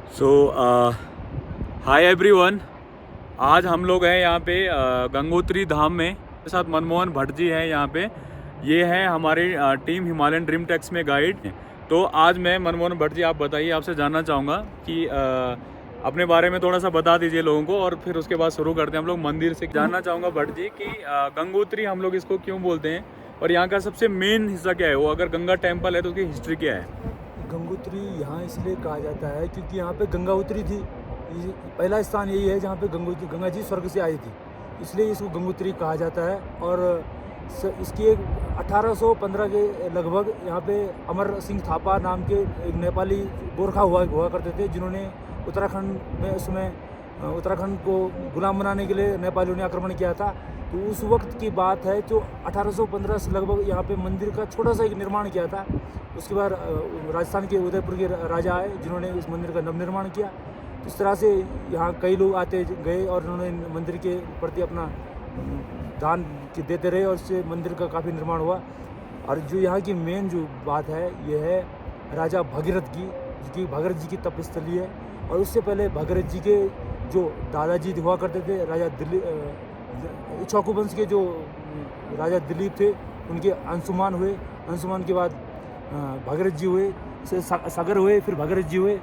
सो hi everyone. आज हम लोग हैं यहाँ पे गंगोत्री धाम में। मेरे साथ मनमोहन भट्ट जी हैं यहाँ पे। ये है हमारी टीम हिमालयन ड्रीम टेक्स में गाइड। तो आज मैं मनमोहन भट्ट जी, आप बताइए, आपसे जानना चाहूँगा कि अपने बारे में थोड़ा सा बता दीजिए लोगों को, और फिर उसके बाद शुरू करते हैं हम लोग मंदिर से। जानना चाहूँगा भट्ट जी कि गंगोत्री हम लोग इसको क्यों बोलते हैं, और यहाँ का सबसे मेन हिस्सा क्या है, वो अगर गंगा टेम्पल है तो उसकी हिस्ट्री क्या है। गंगोत्री यहाँ इसलिए कहा जाता है क्योंकि यहाँ पे गंगा उतरी थी। पहला स्थान यही है जहाँ पे गंगा जी स्वर्ग से आई थी, इसलिए इसको गंगोत्री कहा जाता है। और इसकी एक 1815 के लगभग यहाँ पे अमर सिंह थापा नाम के एक नेपाली गोरखा हुआ करते थे, जिन्होंने उत्तराखंड में उसमें उत्तराखंड को गुलाम बनाने के लिए नेपालियों ने आक्रमण किया था। तो उस वक्त की बात है, जो 1815 से लगभग यहाँ पे मंदिर का छोटा सा एक निर्माण किया था। उसके बाद राजस्थान के उदयपुर के राजा आए, जिन्होंने इस मंदिर का नवनिर्माण किया। तो इस तरह से यहाँ कई लोग आते गए और उन्होंने मंदिर के प्रति अपना दान देते रहे, और इससे मंदिर का काफ़ी निर्माण हुआ। और जो यहाँ की मेन जो बात है, ये है राजा भगीरथ की, जो कि भगीरथ जी की तपस्थली है। और उससे पहले भगीरथ जी के जो दादाजी हुआ करते थे, राजा दिलीप, इक्ष्वाकु वंश के जो राजा दिलीप थे, उनके अंशुमान हुए। अंशुमान के बाद भगीरथ जी हुए, सागर हुए, फिर भगीरथ जी हुए।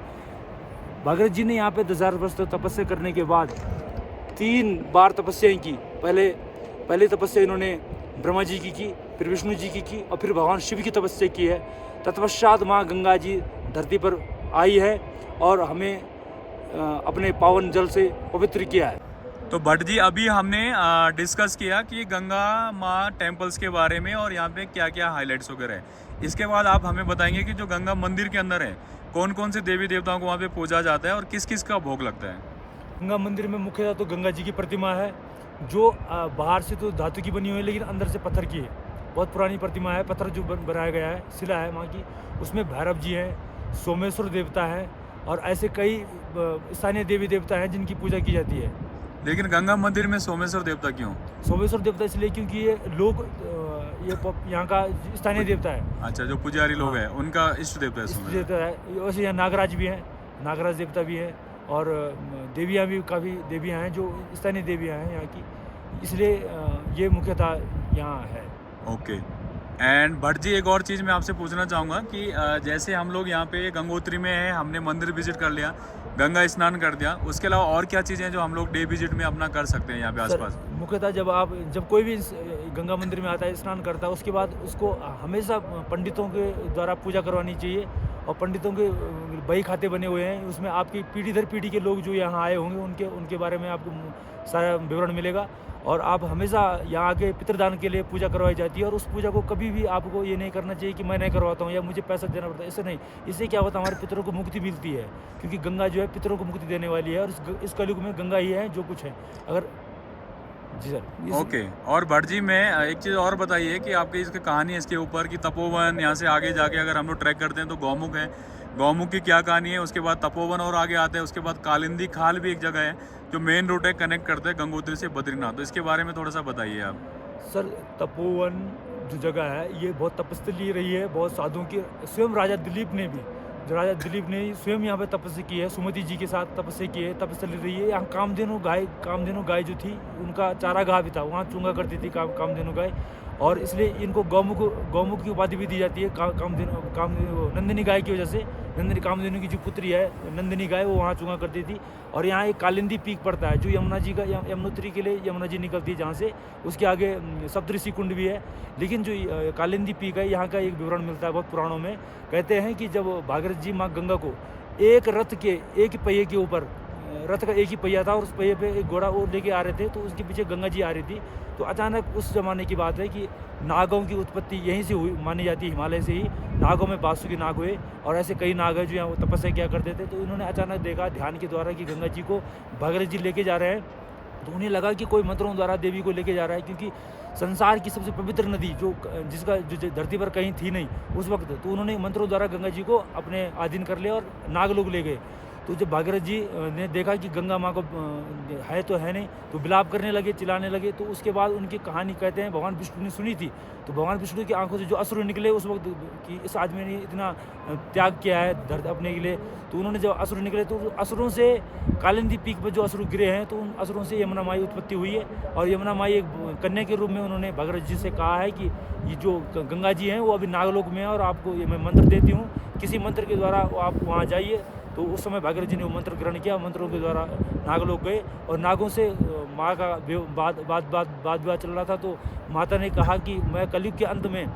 भगीरथ जी ने यहाँ पे 10,000 वर्ष तक तपस्या करने के बाद 3 बार तपस्याएं की। पहले तपस्या इन्होंने ब्रह्मा जी की, फिर विष्णु जी की, और फिर भगवान शिव की तपस्या की है। तत्पश्चात माँ गंगा जी धरती पर आई है और हमें अपने पावन जल से पवित्र किया है। तो भट्ट जी, अभी हमने डिस्कस किया कि गंगा माँ टेम्पल्स के बारे में और यहाँ पे क्या क्या हाइलाइट्स वगैरह है। इसके बाद आप हमें बताएंगे कि जो गंगा मंदिर के अंदर है, कौन कौन से देवी देवताओं को वहाँ पे पूजा जाता है और किस किस का भोग लगता है। गंगा मंदिर में मुख्यतः तो गंगा जी की प्रतिमा है, जो बाहर से तो धातु की बनी हुई है, लेकिन अंदर से पत्थर की है। बहुत पुरानी प्रतिमा है, पत्थर जो बनाया गया है, शिला है माँ की। उसमें भैरव जी हैं, सोमेश्वर देवता हैं, और ऐसे कई स्थानीय देवी देवता हैं जिनकी पूजा की जाती है। लेकिन गंगा मंदिर में सोमेश्वर देवता क्यों? सोमेश्वर देवता इसलिए क्योंकि ये लोग ये यहाँ का स्थानीय देवता है। अच्छा, जो पुजारी लोग हैं उनका इष्ट देवता है इष्ट सोमेश्वर। देवता है। वैसे यहाँ नागराज भी हैं, नागराज देवता भी हैं, और देवियाँ भी काफ़ी देवियाँ हैं जो स्थानीय देवियाँ हैं यहाँ की, इसलिए ये मुख्यतः यहाँ है। ओके। एंड भट्ट जी, एक और चीज़ मैं आपसे पूछना चाहूँगा कि जैसे हम लोग यहाँ पे गंगोत्री में हैं, हमने मंदिर विजिट कर लिया, गंगा स्नान कर दिया, उसके अलावा और क्या चीज़ें हैं जो हम लोग डे विजिट में अपना कर सकते हैं यहाँ पे आसपास? मुख्यतः जब कोई भी गंगा मंदिर में आता है, स्नान करता है, उसके बाद उसको हमेशा पंडितों के द्वारा पूजा करवानी चाहिए। और पंडितों के बही खाते बने हुए हैं, उसमें आपकी पीढ़ी दर पीढ़ी के लोग जो यहाँ आए होंगे उनके बारे में आपको सारा विवरण मिलेगा। और आप हमेशा यहाँ आके पितृदान के लिए पूजा करवाई जाती है, और उस पूजा को कभी भी आपको ये नहीं करना चाहिए कि मैं नहीं करवाता हूँ या मुझे पैसा देना पड़ता है। ऐसे नहीं, इससे क्या होता है, हमारे पितरों को मुक्ति मिलती है, क्योंकि गंगा जो है पितरों को मुक्ति देने वाली है, और इस कलयुग में गंगा ही है जो कुछ है। अगर जी सर। ओके। और भट्ट जी, मैं एक चीज़ और बताइए कि आपकी इसकी कहानी है इसके ऊपर कि तपोवन, यहाँ से आगे जाके अगर हम लोग ट्रैक करते हैं तो गौमुख है, गौमुख की क्या कहानी है, उसके बाद तपोवन और आगे आते हैं, उसके बाद कालिंदी खाल भी एक जगह है जो मेन रूट है, कनेक्ट करते हैं गंगोत्री से बद्रीनाथ। तो इसके बारे में थोड़ा सा बताइए आप। सर, तपोवन जो जगह है, ये बहुत तपस्या रही है, बहुत साधुओं की। स्वयं राजा दिलीप ने स्वयं यहाँ पे तपस्या की है, सुमति जी के साथ तपस्या की है, तपस्या रही है। यहाँ कामधेनु गाय जो थी, उनका चारागाह भी था, वहाँ चूंगा करती थी कामधेनु गाय, और इसलिए इनको गौमुख की उपाधि भी दी जाती है कामधेनु नंदिनी गाय की वजह से। कामधेनु की जो पुत्री है नंदिनी गाय, वो वहाँ चूंगा करती थी। और यहाँ एक कालिंदी पीक पड़ता है, जो यमुनोत्री के लिए यमुना जी निकलती है जहाँ से, उसके आगे सप्तऋषि कुंड भी है। लेकिन जो कालिंदी पीक है, यहाँ का एक विवरण मिलता है बहुत पुराणों में। कहते हैं कि जब भागीरथ जी माँ गंगा को एक रथ के एक पहिए के ऊपर, रथ का एक ही पहिया था और उस पहिए पे एक घोड़ा वो लेके आ रहे थे, तो उसके पीछे गंगा जी आ रही थी। तो अचानक उस जमाने की बात है कि नागों की उत्पत्ति यहीं से हुई मानी जाती है, हिमालय से ही। नागों में बासुकी नाग हुए, और ऐसे कई नाग हैं जो यहाँ तपस्या किया करते थे। तो इन्होंने अचानक देखा ध्यान के द्वारा कि गंगा जी को भागीरथ जी लेके जा रहे हैं। तो उन्हें लगा कि कोई मंत्रों द्वारा देवी को लेके जा रहा है, क्योंकि संसार की सबसे पवित्र नदी जो धरती पर कहीं थी नहीं उस वक्त। तो उन्होंने मंत्रों द्वारा गंगा जी को अपने अधीन कर लिया और नाग लोग ले गए। तो जब भागीरथ जी ने देखा कि गंगा माँ को है तो है नहीं, तो विलाप करने लगे, चिल्लाने लगे। तो उसके बाद उनकी कहानी कहते हैं भगवान विष्णु ने सुनी थी। तो भगवान विष्णु की आंखों से जो अश्रु निकले उस वक्त कि इस आदमी ने इतना त्याग किया है धरती अपने के लिए, तो उन्होंने जब अश्रु निकले तो अश्रुओं से कालिंदी पीक पर जो अश्रु गिरे हैं तो उन अश्रुओं से यमुना माई उत्पत्ति हुई है। और यमुना माई एक कन्या के रूप में उन्होंने भागीरथ जी से कहा है कि ये जो गंगा जी हैं वो अभी नागलोक में है और आपको ये मैं मंत्र देती हूँ, किसी मंत्र के द्वारा आप वहाँ जाइए। तो उस समय भागीरथ जी ने वो मंत्र ग्रहण किया, मंत्रों के द्वारा नागलोक गए और नागों से माँ का वाद विवाद चल रहा था। तो माता ने कहा कि मैं कलयुग के अंत में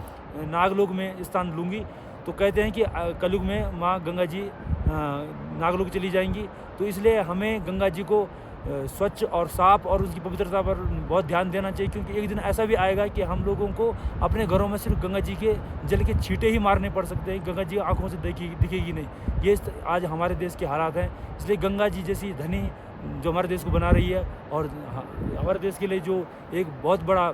नागलोक में स्थान लूँगी। तो कहते हैं कि कलयुग में माँ गंगा जी नागलोक चली जाएंगी। तो इसलिए हमें गंगा जी को स्वच्छ और साफ और उसकी पवित्रता पर बहुत ध्यान देना चाहिए, क्योंकि एक दिन ऐसा भी आएगा कि हम लोगों को अपने घरों में सिर्फ गंगा जी के जल के छींटे ही मारने पड़ सकते हैं, गंगा जी आंखों से दिखेगी नहीं। ये आज हमारे देश के हालात हैं। इसलिए गंगा जी जैसी धनी जो हमारे देश को बना रही है और हमारे देश के लिए जो एक बहुत बड़ा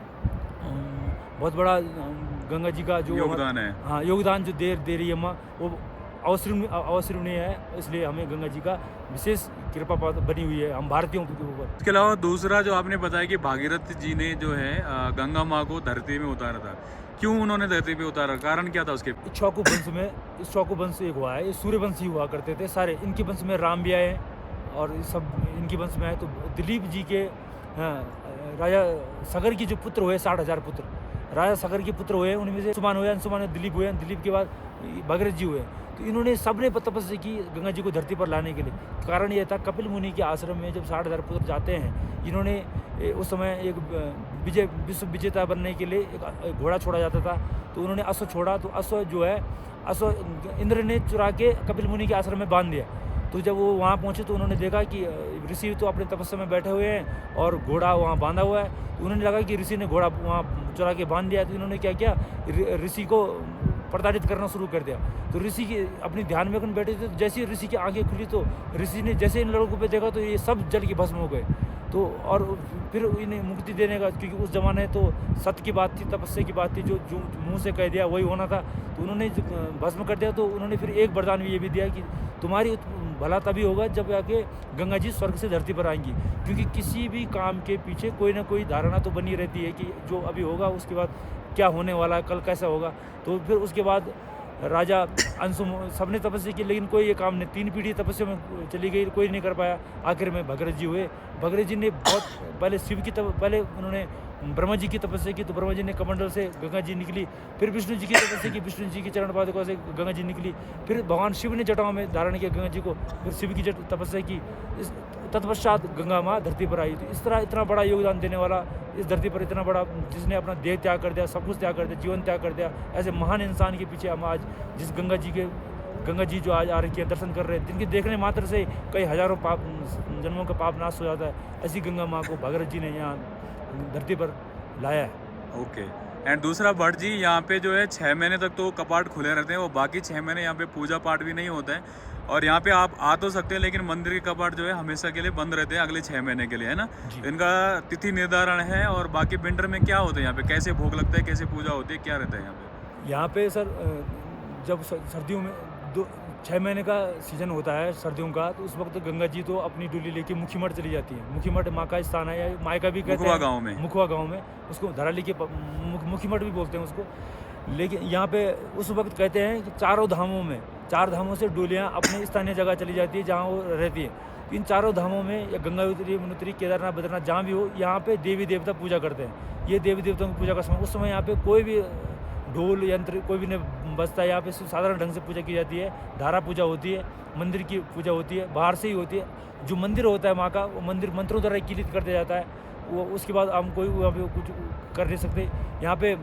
गंगा जी का जो योगदान है, हाँ योगदान जो दे रही है माँ, वो अवसरणीय है। इसलिए हमें गंगा जी का विशेष कृपा बनी हुई है हम भारतीयों के ऊपर। इसके अलावा दूसरा जो आपने बताया कि भागीरथ जी ने जो है गंगा माँ को धरती में उतारा था, क्यों उन्होंने धरती पे उतारा, कारण क्या था उसके? इक्ष्वाकु वंश में इक्ष्वाकु वंश एक हुआ है, ये सूर्यवंशी हुआ करते थे सारे। इनके वंश में राम भी आए और सब इनके वंश में आए। तो दिलीप जी के राजा सगर की जो पुत्र हुए 60,000 पुत्र, राजा सगर के पुत्र हुए, उनमें से अंशुमान हुए, दिलीप हुए, दिलीप के बाद भागीरथ जी हुए। तो इन्होंने सबने तपस्या की गंगा जी को धरती पर लाने के लिए। कारण यह था कपिल मुनि के आश्रम में जब 60,000 पुत्र जाते हैं, इन्होंने उस समय एक विश्व विजेता बनने के लिए एक घोड़ा छोड़ा जाता था। तो उन्होंने अश्व छोड़ा। तो अश्व जो है अश्व इंद्र ने चुरा के कपिल मुनि के आश्रम में बांध दिया। तो जब वो वहाँ पहुँचे तो उन्होंने देखा कि ऋषि तो अपने तपस्या में बैठे हुए हैं और घोड़ा वहाँ बांधा हुआ है। तो उन्होंने लगा कि ऋषि ने घोड़ा वहाँ चुरा के बांध दिया। तो इन्होंने क्या किया, ऋषि को प्रताड़ित करना शुरू कर दिया। तो ऋषि की अपनी ध्यान में बैठे थे। तो जैसे ही ऋषि की आंखें खुली तो ऋषि ने जैसे इन लड़कों पे देखा तो ये सब जल के भस्म हो गए। तो और फिर इन्हें मुक्ति देने का, क्योंकि उस जमाने तो सत्य की बात थी, तपस्या की बात थी, जो मुंह से कह दिया वही होना था। तो उन्होंने भस्म कर दिया। तो उन्होंने फिर एक वरदान भी ये भी दिया कि तुम्हारी भला तभी होगा जब आके गंगा जी स्वर्ग से धरती पर आएंगी। क्योंकि किसी भी काम के पीछे कोई ना कोई धारणा तो बनी रहती है कि जो अभी होगा उसके बाद क्या होने वाला है, कल कैसा होगा। तो फिर उसके बाद राजा अंशु सबने तपस्या की, लेकिन कोई ये काम नहीं, 3 पीढ़ी तपस्या में चली गई, कोई नहीं कर पाया। आखिर में भागीरथ जी हुए। भागीरथ जी ने बहुत पहले पहले उन्होंने ब्रह्मा जी की तपस्या की। तो ब्रह्मा जी ने कमंडल से गंगा जी निकली। फिर विष्णु जी की तपस्या की, विष्णु जी की चरण पादुका से गंगा जी निकली। फिर भगवान शिव ने जटाओं में धारण किया गंगा जी को, फिर शिव की तपस्या की। इस तत्पश्चात गंगा माँ धरती पर आई। तो इस तरह इतना बड़ा योगदान देने वाला इस धरती पर, इतना बड़ा जिसने अपना देह त्याग कर दिया, सब कुछ त्याग कर दिया, जीवन त्याग कर दिया, ऐसे महान इंसान के पीछे हम आज जिस गंगा जी जो आज आ रही है, दर्शन कर रहे हैं, जिनके देखने मात्र से कई हजारों जन्मों का पाप नाश हो जाता है, ऐसी गंगा माँ को भागीरथ जी ने यहाँ धरती पर लाया है। ओके। एंड दूसरा भट्ट जी, यहाँ पे जो है 6 महीने तक तो कपाट खुले रहते हैं, वो बाकी 6 महीने यहाँ पे पूजा पाठ भी नहीं होता है। और यहाँ पे आप आ तो सकते हैं, लेकिन मंदिर के कपाट जो है हमेशा के लिए बंद रहते हैं, अगले 6 महीने के लिए, है ना। इनका तिथि निर्धारण है। और बाकी विंटर में क्या होता है यहाँ पे, कैसे भोग लगता है, कैसे पूजा होती है, क्या रहता है यहाँ पे सर जब सर्दियों में 6 महीने का सीजन होता है सर्दियों का, तो उस वक्त गंगा जी तो अपनी डोली लेके मुखी मठ चली जाती है। मुखी मठ माँ का स्थान है, या मायका भी कहते हैं, मुखवा गाँव में उसको धराली के मुखी मठ भी बोलते हैं उसको। लेकिन यहाँ पे उस वक्त कहते हैं कि 4 धामों से डोलियाँ अपने स्थानीय जगह चली जाती है जहाँ वो रहती है। इन 4 धामों में या गंगोत्री, यमुनोत्री, केदारनाथ, बद्रीनाथ जहाँ भी हो, यहाँ पे देवी देवता पूजा करते हैं। ये देवी देवताओं की पूजा का समय, उस समय यहाँ पे कोई भी ढोल यंत्र कोई भी नहीं बजता है। यहाँ पे साधारण ढंग से पूजा की जाती है। धारा पूजा होती है, मंदिर की पूजा होती है, बाहर से ही होती है। जो मंदिर होता है माँ का, वो मंदिर मंत्रों द्वारा किलित कर दिया जाता है। वो उसके बाद हम कोई वहाँ पे कुछ कर नहीं सकते। यहाँ पे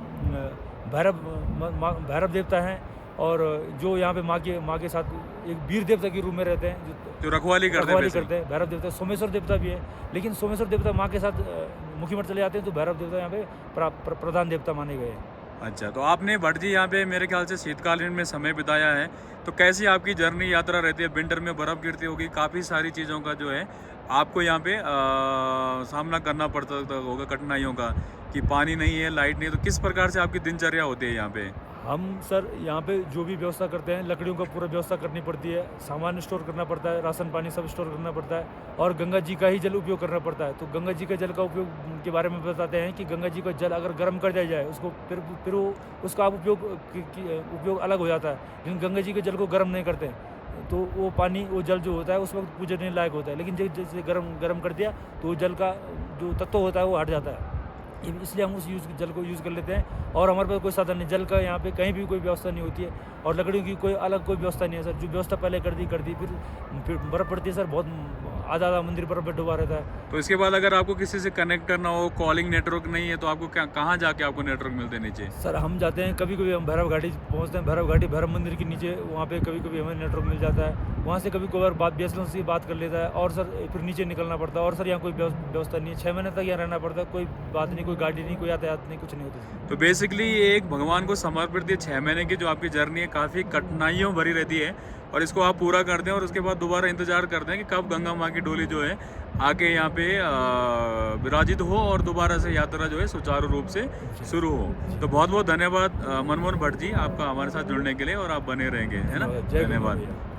भैरव देवता हैं, और जो यहाँ पे माँ के साथ एक वीर देवता के रूप में रहते हैं, जो रखवाली करते हैं। भैरव देवता, सोमेश्वर देवता भी है, लेकिन सोमेश्वर देवता माँ के साथ मुखी मठ चले जाते हैं, तो भैरव देवता यहाँ पे प्रधान देवता माने गए हैं। अच्छा, तो आपने भट्ट जी यहाँ पे मेरे ख्याल से शीतकालीन में समय बिताया है, तो कैसी आपकी जर्नी यात्रा रहती है? विंटर में बर्फ़ गिरती होगी, काफ़ी सारी चीज़ों का जो है आपको यहाँ पे सामना करना पड़ता होगा, कठिनाइयों का, कि पानी नहीं है, लाइट नहीं है, तो किस प्रकार से आपकी दिनचर्या होती है यहाँ पे? हम सर यहाँ पे जो भी व्यवस्था करते हैं, लकड़ियों का पूरा व्यवस्था करनी पड़ती है, सामान स्टोर करना पड़ता है, राशन पानी सब स्टोर करना पड़ता है, और गंगा जी का ही जल उपयोग करना पड़ता है। तो गंगा जी के जल का उपयोग के बारे में बताते हैं कि गंगा जी का जल अगर गर्म कर दिया जाए उसको, फिर वो उसका उपयोग अलग हो जाता है। लेकिन गंगा जी के जल को गर्म नहीं करते हैं, तो वो पानी, वो जल जो होता है उस वक्त पूजने लायक होता है। लेकिन जैसे गर्म कर दिया तो वो जल का जो तत्व होता है वो हट जाता है। इसलिए हम उस जल को यूज़ कर लेते हैं। और हमारे पास कोई साधन नहीं, जल का यहाँ पे कहीं भी कोई व्यवस्था नहीं होती है, और लकड़ियों की कोई अलग कोई व्यवस्था नहीं है सर। जो व्यवस्था पहले कर दी फिर बर्फ़ पड़ती है सर, बहुत आधा मंदिर बर्फ़ में डूबा रहता है। तो इसके बाद अगर आपको किसी से कनेक्ट करना हो, कॉलिंग नेटवर्क नहीं है, तो आपको कहाँ जाके आपको नेटवर्क मिलते हैं नीचे? सर हम जाते हैं, कभी कभी हम भैरव घाटी पहुँचते हैं, भैरव घाटी भैरव मंदिर के नीचे, वहाँ पे कभी कभी हमें नेटवर्क मिल जाता है। वहाँ से कभी कभार BSNL से बात कर लेता है, और सर फिर नीचे निकलना पड़ता है। और सर यहाँ कोई व्यवस्था नहीं है, 6 महीने तक यहाँ रहना पड़ता है, कोई बात नहीं, कोई गाड़ी नहीं, कोई यातायात नहीं, कुछ नहीं होता। तो बेसिकली ये एक भगवान को समर्पित ये 6 महीने की जो आपकी जर्नी है काफ़ी कठिनाइयों भरी रहती है, और इसको आप पूरा करते हैं और उसके बाद दोबारा इंतजार करते हैं कि कब गंगा माँ की डोली जो है आके यहाँ पे विराजित हो और दोबारा से यात्रा जो है सुचारू रूप से शुरू हो। तो बहुत बहुत धन्यवाद मनमोहन भट्ट जी, आपका हमारे साथ जुड़ने के लिए, और आप बने रहेंगे, है ना? जय गंगा धन्यवाद। मैया।